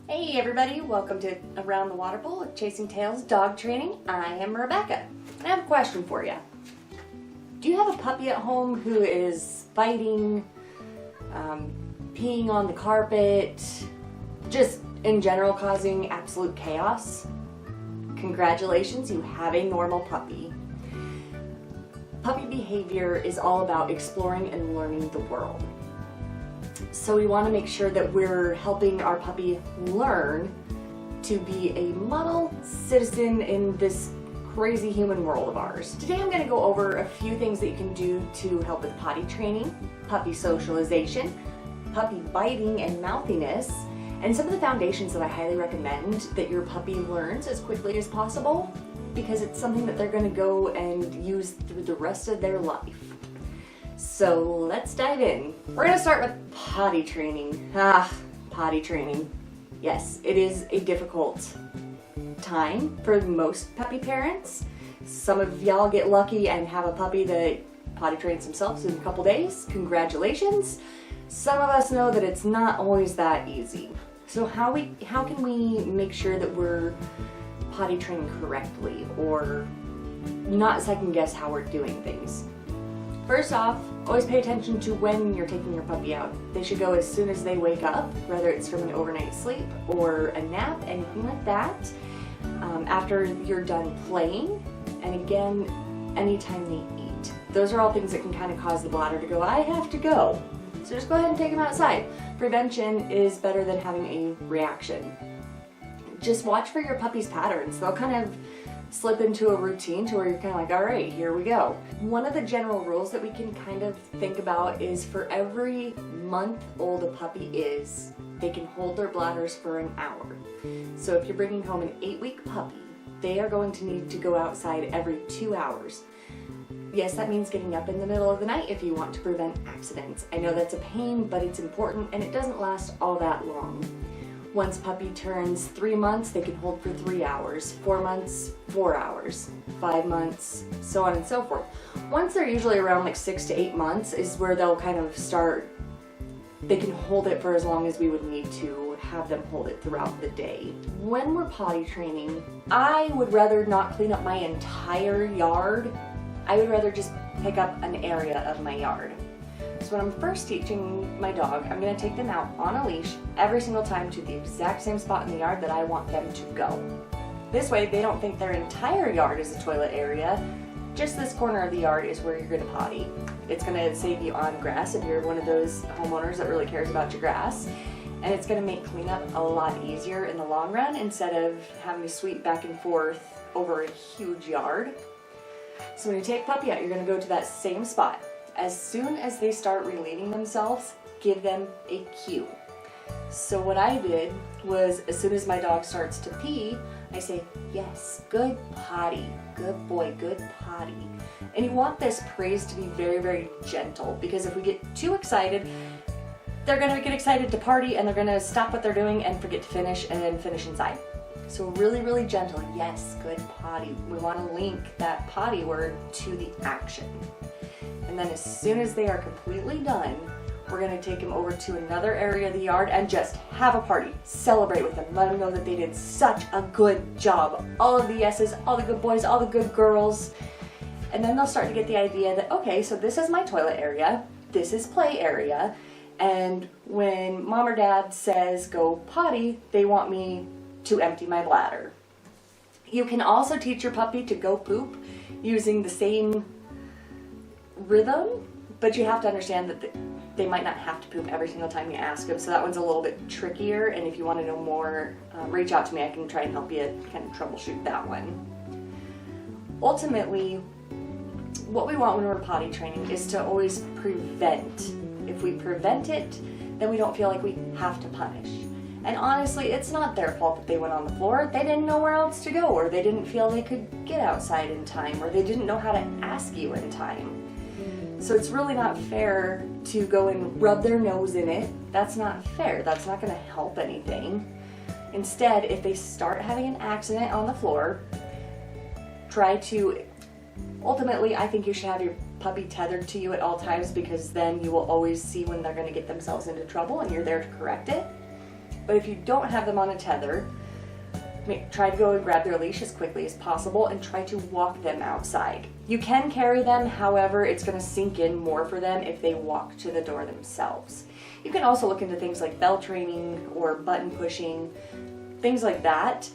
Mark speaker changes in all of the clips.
Speaker 1: Hey everybody, welcome to Around the Water Bowl with Chasing Tails Dog Training. I am Rebecca, and I have a question for you. Do you have a puppy at home who is fighting, peeing on the carpet, just in general causing absolute chaos? Congratulations, you have a normal puppy. Puppy behavior is all about exploring and learning the world. So we want to make sure that we're helping our puppy learn to be a model citizen in this crazy human world of ours. Today I'm going to go over a few things that you can do to help with potty training, puppy socialization, puppy biting and mouthiness, and some of the foundations that I highly recommend that your puppy learns as quickly as possible, because it's something that they're going to go and use through the rest of their life. So let's dive in. We're going to start with potty training. Potty training. Yes, it is a difficult time for most puppy parents. Some of y'all get lucky and have a puppy that potty trains themselves in a couple days. Congratulations. Some of us know that it's not always that easy. So how can we make sure that we're potty training correctly or not second guess how we're doing things? First off, always pay attention to when you're taking your puppy out. They should go as soon as they wake up, whether it's from an overnight sleep or a nap, anything like that. After you're done playing, and again, anytime they eat. Those are all things that can kind of cause the bladder to go, I have to go. So just go ahead and take them outside. Prevention is better than having a reaction. Just watch for your puppy's patterns. They'll kind of slip into a routine to where you're kind of like, all right, here we go. One of the general rules that we can kind of think about is for every month old a puppy is, they can hold their bladders for an hour. So if you're bringing home an 8-week puppy, they are going to need to go outside every 2 hours. Yes, that means getting up in the middle of the night if you want to prevent accidents. I know that's a pain, but it's important and it doesn't last all that long. Once puppy turns 3 months, they can hold for 3 hours, 4 months, 4 hours, 5 months, so on and so forth. Once they're usually around like 6 to 8 months is where they'll kind of start, they can hold it for as long as we would need to have them hold it throughout the day. When we're potty training, I would rather not clean up my entire yard. I would rather just pick up an area of my yard. So when I'm first teaching my dog, I'm going to take them out on a leash every single time to the exact same spot in the yard that I want them to go. This way they don't think their entire yard is a toilet area. Just this corner of the yard is where you're going to potty. It's going to save you on grass if you're one of those homeowners that really cares about your grass. And it's going to make cleanup a lot easier in the long run instead of having to sweep back and forth over a huge yard. So when you take puppy out, you're going to go to that same spot. As soon as they start relieving themselves, give them a cue. So what I did was, as soon as my dog starts to pee, I say, yes, good potty, good boy, good potty. And you want this praise to be very, very gentle, because if we get too excited, they're going to get excited to party and they're going to stop what they're doing and forget to finish and then finish inside. So really, really gentle, yes, good potty. We want to link that potty word to the action. And then as soon as they are completely done, we're going to take them over to another area of the yard and just have a party. Celebrate with them. Let them know that they did such a good job. All of the yeses, all the good boys, all the good girls. And then they'll start to get the idea that, okay, so this is my toilet area. This is play area. And when mom or dad says go potty, they want me to empty my bladder. You can also teach your puppy to go poop using the same rhythm, but you have to understand that they might not have to poop every single time you ask them, so that one's a little bit trickier, and if you want to know more, reach out to me. I can try and help you kind of troubleshoot that one. Ultimately, what we want when we're potty training is to always prevent. If we prevent it, then we don't feel like we have to punish. And honestly, it's not their fault that they went on the floor. They didn't know where else to go, or they didn't feel they could get outside in time, or they didn't know how to ask you in time. So it's really not fair to go and rub their nose in it. That's not fair. That's not going to help anything. Instead, if they start having an accident on the floor, try to, ultimately, I think you should have your puppy tethered to you at all times, because then you will always see when they're going to get themselves into trouble and you're there to correct it. But if you don't have them on a tether, try to go and grab their leash as quickly as possible and try to walk them outside. You can carry them, however, it's going to sink in more for them if they walk to the door themselves. You can also look into things like bell training or button pushing, things like that.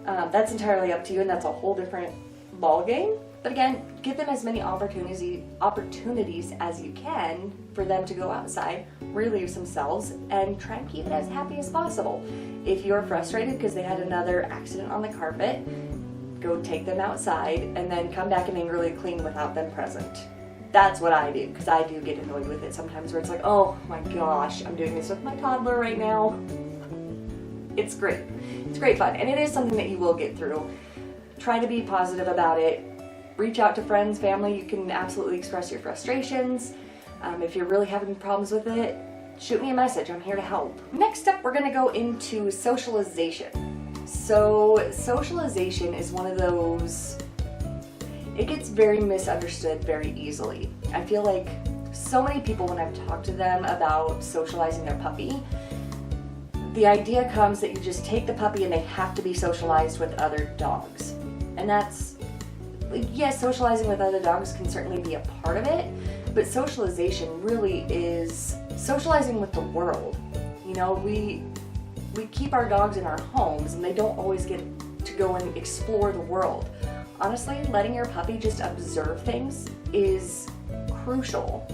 Speaker 1: That's entirely up to you, and that's a whole different ball game. But again, give them as many opportunities as you can for them to go outside, relieve themselves, and try and keep it as happy as possible. If you're frustrated because they had another accident on the carpet, go take them outside and then come back and angrily clean without them present. That's what I do, because I do get annoyed with it sometimes where it's like, oh my gosh, I'm doing this with my toddler right now. It's great. It's great fun, and it is something that you will get through. Try to be positive about it. Reach out to friends, family. You can absolutely express your frustrations. If you're really having problems with it, shoot me a message. I'm here to help. Next up, we're going to go into socialization. So socialization is one of those, it gets very misunderstood very easily. I feel like so many people, when I've talked to them about socializing their puppy, the idea comes that you just take the puppy and they have to be socialized with other dogs. And that's, yes, socializing with other dogs can certainly be a part of it, but socialization really is socializing with the world. You know, we keep our dogs in our homes and they don't always get to go and explore the world. Honestly, letting your puppy just observe things is crucial.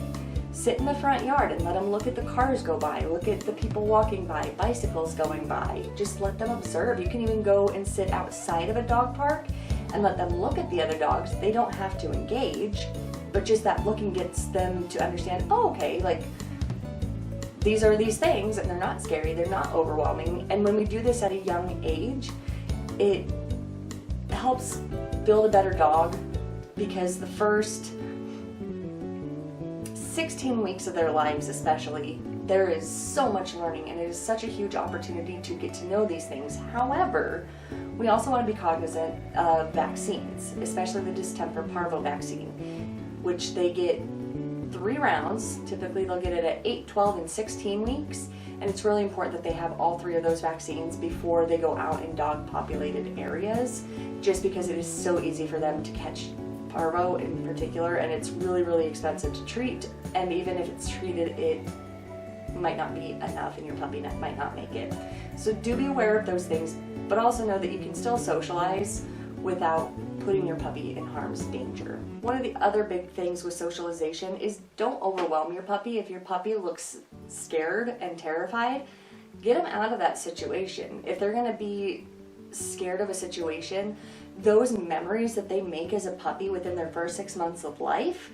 Speaker 1: Sit in the front yard and let them look at the cars go by, look at the people walking by, bicycles going by. Just let them observe. You can even go and sit outside of a dog park and let them look at the other dogs. They don't have to engage, but just that looking gets them to understand, oh, okay, like these are these things and they're not scary, they're not overwhelming. And when we do this at a young age, it helps build a better dog, because the first 16 weeks of their lives especially, there is so much learning and it is such a huge opportunity to get to know these things. However, we also want to be cognizant of vaccines, especially the distemper parvo vaccine, which they get 3 rounds. Typically they'll get it at 8, 12, and 16 weeks, and it's really important that they have all 3 of those vaccines before they go out in dog populated areas, just because it is so easy for them to catch parvo in particular, and it's really, really expensive to treat, and even if it's treated, it might not be enough and your puppy might not make it. So do be aware of those things, but also know that you can still socialize without putting your puppy in harm's danger. One of the other big things with socialization is don't overwhelm your puppy. If your puppy looks scared and terrified, get them out of that situation. If they're going to be scared of a situation, those memories that they make as a puppy within their first 6 months of life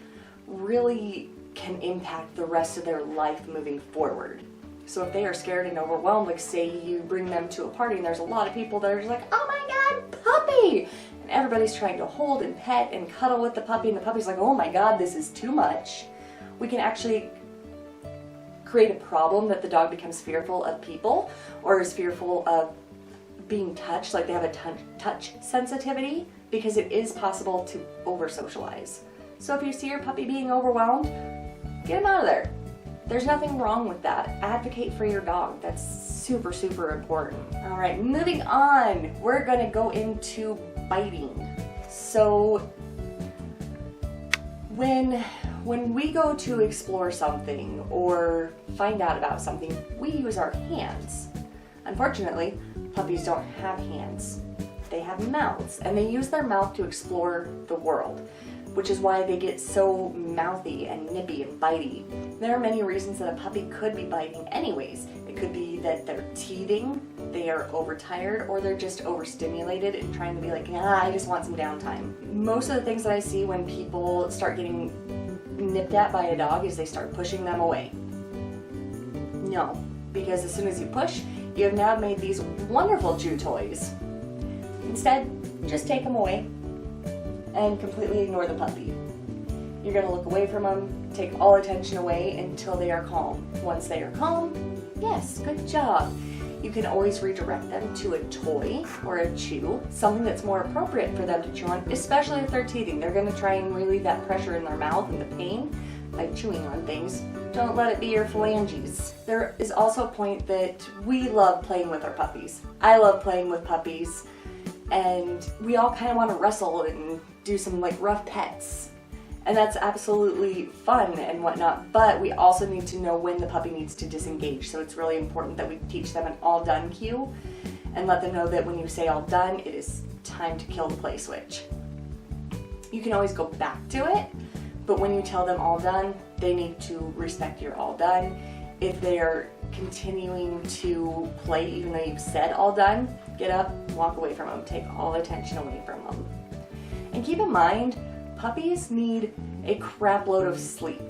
Speaker 1: really can impact the rest of their life moving forward. So if they are scared and overwhelmed, like say you bring them to a party and there's a lot of people that are just like, oh my god, puppy! And everybody's trying to hold and pet and cuddle with the puppy, and the puppy's like, oh my god, this is too much. We can actually create a problem that the dog becomes fearful of people, or is fearful of being touched, like they have a touch sensitivity, because it is possible to over socialize. So if you see your puppy being overwhelmed, get him out of there. There's nothing wrong with that. Advocate for your dog. That's super, super important. All right, moving on. We're gonna go into biting. So when we go to explore something or find out about something, we use our hands. Unfortunately, puppies don't have hands. They have mouths, and they use their mouth to explore the world, which is why they get so mouthy and nippy and bitey. There are many reasons that a puppy could be biting anyways. It could be that they're teething, they are overtired, or they're just overstimulated and trying to be like, I just want some downtime. Most of the things that I see when people start getting nipped at by a dog is they start pushing them away. No, because as soon as you push, you have now made these wonderful chew toys. Instead, just take them away and completely ignore the puppy. You're going to look away from them, take all attention away until they are calm. Once they are calm, yes, good job. You can always redirect them to a toy or a chew, something that's more appropriate for them to chew on, especially if they're teething. They're going to try and relieve that pressure in their mouth and the pain by chewing on things. Don't let it be your phalanges. There is also a point that we love playing with our puppies. I love playing with puppies, and we all kind of want to wrestle and do some like rough pets. And that's absolutely fun and whatnot, but we also need to know when the puppy needs to disengage. So it's really important that we teach them an all done cue and let them know that when you say all done, it is time to kill the play switch. You can always go back to it, but when you tell them all done, they need to respect your all done. If they are continuing to play even though you've said all done, get up, walk away from them, take all attention away from them. And keep in mind, puppies need a crap load of sleep.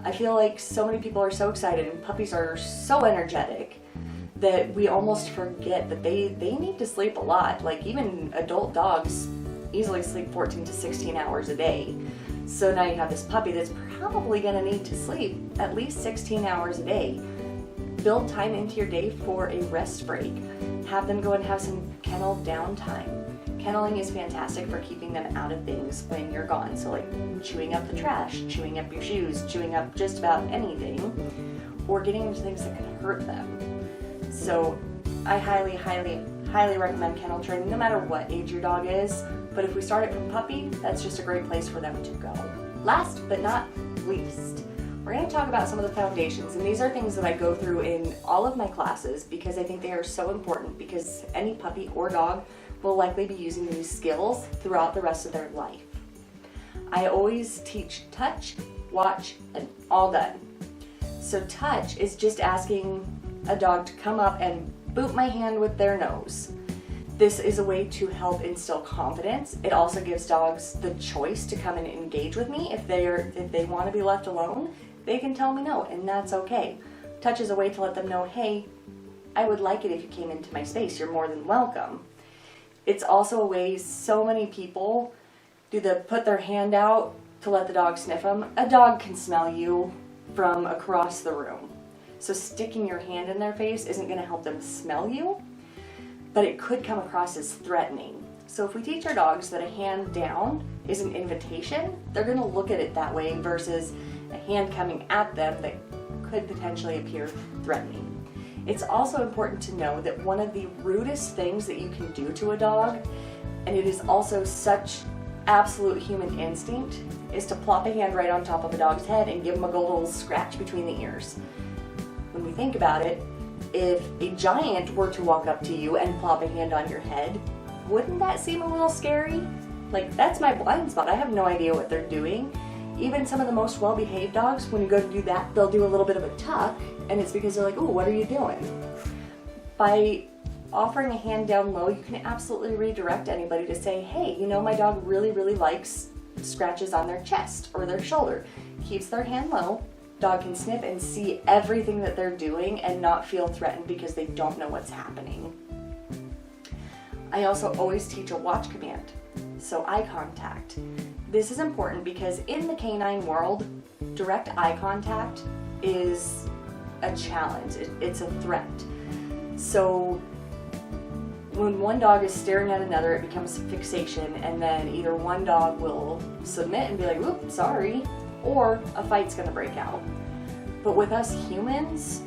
Speaker 1: I feel like so many people are so excited and puppies are so energetic that we almost forget that they need to sleep a lot. Like even adult dogs easily sleep 14 to 16 hours a day. So now you have this puppy that's probably going to need to sleep at least 16 hours a day. Build time into your day for a rest break. Have them go and have some kennel downtime. Kenneling is fantastic for keeping them out of things when you're gone. So like chewing up the trash, chewing up your shoes, chewing up just about anything, or getting into things that can hurt them. So I highly, highly, highly recommend kennel training no matter what age your dog is. But if we start it from puppy, that's just a great place for them to go. Last but not least, we're going to talk about some of the foundations, and these are things that I go through in all of my classes because I think they are so important, because any puppy or dog will likely be using these skills throughout the rest of their life. I always teach touch, watch, and all done. So touch is just asking a dog to come up and boot my hand with their nose. This is a way to help instill confidence. It also gives dogs the choice to come and engage with me. If they want to be left alone, they can tell me no, and that's okay. Touch is a way to let them know, hey, I would like it if you came into my space. You're more than welcome. It's also a way so many people put their hand out to let the dog sniff them. A dog can smell you from across the room. So sticking your hand in their face isn't going to help them smell you, but it could come across as threatening. So if we teach our dogs that a hand down is an invitation, they're going to look at it that way versus a hand coming at them that could potentially appear threatening. It's also important to know that one of the rudest things that you can do to a dog, and it is also such absolute human instinct, is to plop a hand right on top of a dog's head and give them a good little scratch between the ears. When we think about it, if a giant were to walk up to you and plop a hand on your head, wouldn't that seem a little scary? Like, that's my blind spot. I have no idea what they're doing. Even some of the most well-behaved dogs, when you go to do that, they'll do a little bit of a tuck, and it's because they're like, ooh, what are you doing? By offering a hand down low, you can absolutely redirect anybody to say, hey, you know, my dog really, really likes scratches on their chest or their shoulder. Keeps their hand low. Dog can sniff and see everything that they're doing and not feel threatened because they don't know what's happening. I also always teach a watch command, so eye contact. This is important because in the canine world, direct eye contact is a challenge. It's a threat. So when one dog is staring at another, it becomes fixation, and then either one dog will submit and be like, "Oop, sorry," or a fight's gonna break out. But with us humans,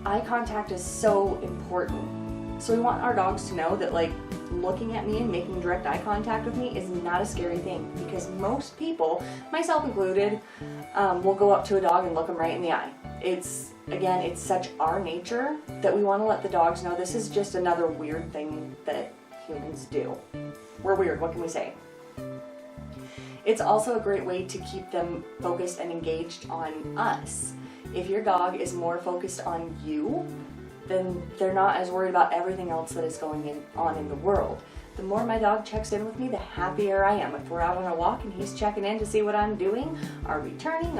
Speaker 1: eye contact is so important. So we want our dogs to know that, like, looking at me and making direct eye contact with me is not a scary thing, because most people, myself included, will go up to a dog and look them right in the eye. It's such our nature that we want to let the dogs know this is just another weird thing that humans do. We're weird, what can we say? It's also a great way to keep them focused and engaged on us. If your dog is more focused on you, then they're not as worried about everything else that is going on in the world. The more my dog checks in with me, the happier I am. If we're out on a walk and he's checking in to see what I'm doing, are we turning,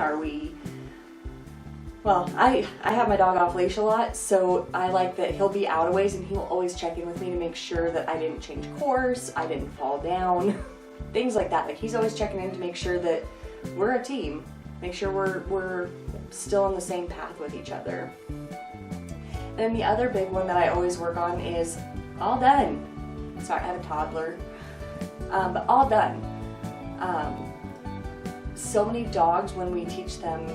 Speaker 1: well, I have my dog off leash a lot, so I like that he'll be out a ways and he'll always check in with me to make sure that I didn't change course, I didn't fall down, things like that. Like, he's always checking in to make sure that we're a team, make sure we're still on the same path with each other. Then the other big one that I always work on is all done. Sorry, I have a toddler, but all done. So many dogs, when we teach them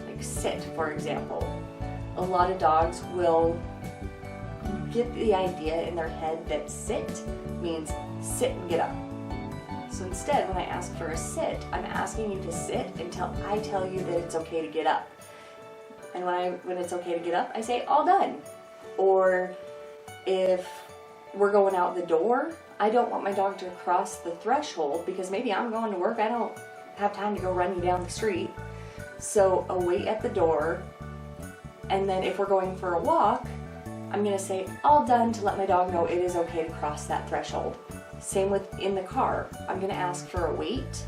Speaker 1: like sit, for example. A lot of dogs will get the idea in their head that sit means sit and get up. So instead, when I ask for a sit, I'm asking you to sit until I tell you that it's okay to get up. And when it's okay to get up, I say, all done. Or if we're going out the door, I don't want my dog to cross the threshold because maybe I'm going to work. I don't have time to go run you down the street. So a wait at the door. And then if we're going for a walk, I'm going to say all done to let my dog know it is okay to cross that threshold. Same with in the car. I'm going to ask for a wait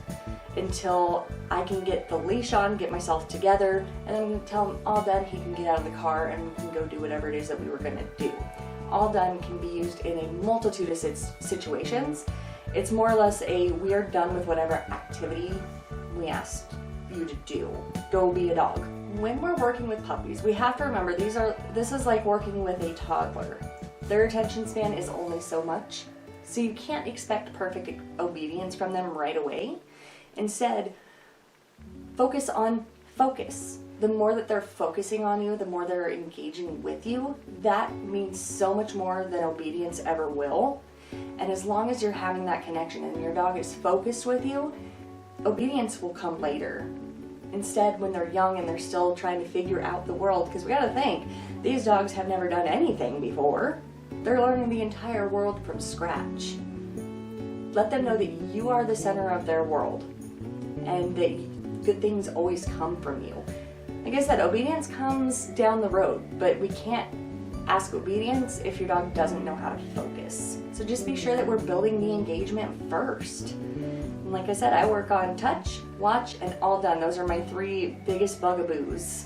Speaker 1: until I can get the leash on, get myself together, and then I'm going to tell him all done, he can get out of the car and we can go do whatever it is that we were going to do. All done can be used in a multitude of situations. It's more or less a we are done with whatever activity we asked you to do. Go be a dog. When we're working with puppies, we have to remember this is like working with a toddler. Their attention span is only so much, so you can't expect perfect obedience from them right away. Instead, focus on focus. The more that they're focusing on you, the more they're engaging with you, that means so much more than obedience ever will. And as long as you're having that connection and your dog is focused with you, obedience will come later. Instead, when they're young and they're still trying to figure out the world, because we gotta think, these dogs have never done anything before. They're learning the entire world from scratch. Let them know that you are the center of their world and that good things always come from you. Like I said, obedience comes down the road, but we can't ask obedience if your dog doesn't know how to focus. So just be sure that we're building the engagement first. And like I said, I work on touch, watch, and all done. Those are my 3 biggest bugaboos.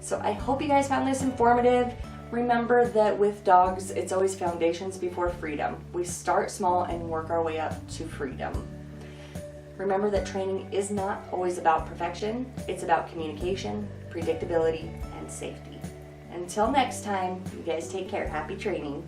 Speaker 1: So I hope you guys found this informative. Remember that with dogs, it's always foundations before freedom. We start small and work our way up to freedom. Remember that training is not always about perfection. It's about communication, predictability, and safety. Until next time, you guys take care. Happy training.